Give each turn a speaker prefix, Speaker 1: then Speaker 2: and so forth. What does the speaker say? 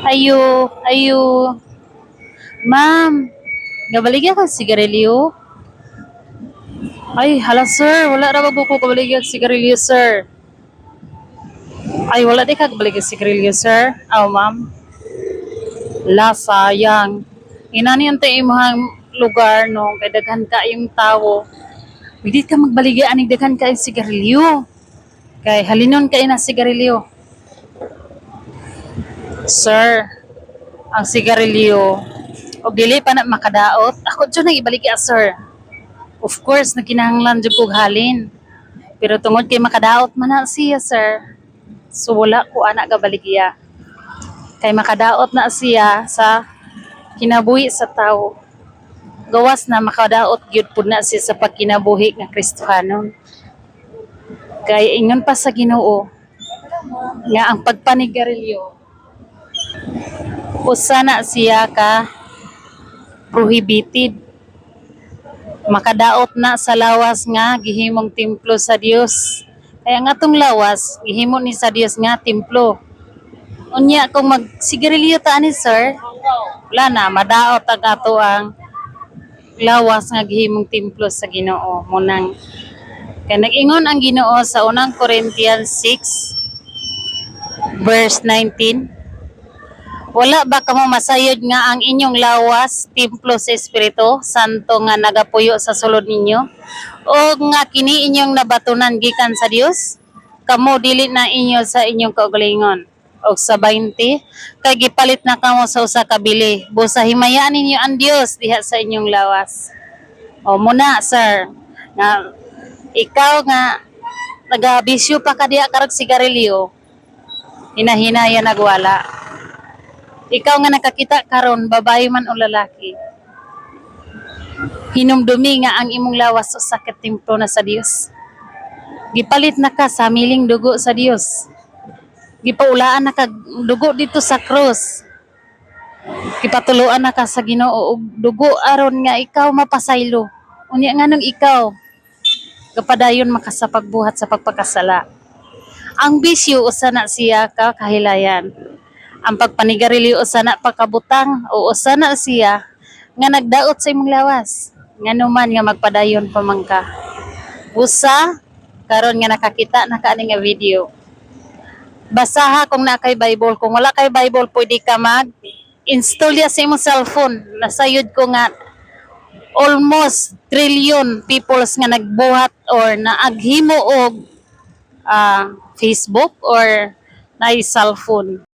Speaker 1: Ayo, ayo. Ma'am, gabaligya ka sigarilyo? Ay, hala sir, wala ra ba ko kabaligya sigarilyo sir? Ay, wala di ka kabaligya sigarilyo sir? Aw, ma'am. La, sayang. Inani ang imong lugar no, kay daghan ka yung tao. Pwede ka magbaligya aning daghan ka yung sigarilyo. Kay halinon kay na sigarilyo. Sir, ang sigarilyo og dili pa na makadaot. Ako jud nang ibaligya sir. Of course, nagkinahanglan jud kog halin. Pero tungod kay makadaot man na siya sir. So wala ko ana ga baligya. Kay makadaot na siya sa kinabuhi sa tao. Gawas na makadaot gyud pud na siya sa pagkinabuhi nga Kristiyano. Kay ingon pa sa Ginoo nga ang pagpanigarilyo usa na siya ka prohibited. Makadaot na sa lawas nga gihimong templo sa Dios. Kaya nga tong lawas gihimo ni sa Dios nga templo. Unya kung magsigarilyo ta ani sir, wala na madaot ang ato ang lawas nga gihimong templo sa Ginoo. Munang kaya nag-ingon ang Ginoo sa unang Corinthians 6 verse 19. Wala ba kamo masayod nga ang inyong lawas templo sa Espiritu Santo nga nagapuyo sa sulod ninyo o nga kini inyong nabatunan gikan sa Dios? Kamo dili na inyo sa inyong kaugalingon. Og sa 20, kay gipalit na kamo sa usa ka bili. Busa himayaan ninyo ang Dios diha sa inyong lawas. O muna sir, nga ikaw nga nagabisyo pa ka diha karag sigarilyo, hinahinaya nagwala. Ikaw nga nakakita karon, babae man o lalaki, hinumdumi nga ang imong lawas sa sakit templo na sa Dios. Gipalit na ka sa miling dugo sa Dios. Gipaulaan na ka dugo dito sa cross. Gipatuluan na ka sa Ginoo og dugo aron nga ikaw mapasaylo. Unya nganong ikaw kapadayon makasapagbuhat sa pagpakasala. Ang bisyo usa na siya ka kahilayan. Ang pagpanigarilyo usa na pagkabutang o usa na siya nga nagdaot sa imong lawas. Nganuman nga magpadayon pa man ka. Usa karon nga nakakita na kaani nga video. Basaha kung na kay Bible. Kung wala kay Bible, pwede ka mag-install ya sa imong cellphone. Nasayod ko nga almost trillion peoples nga nagbuhat or naaghimo og Facebook or na cellphone.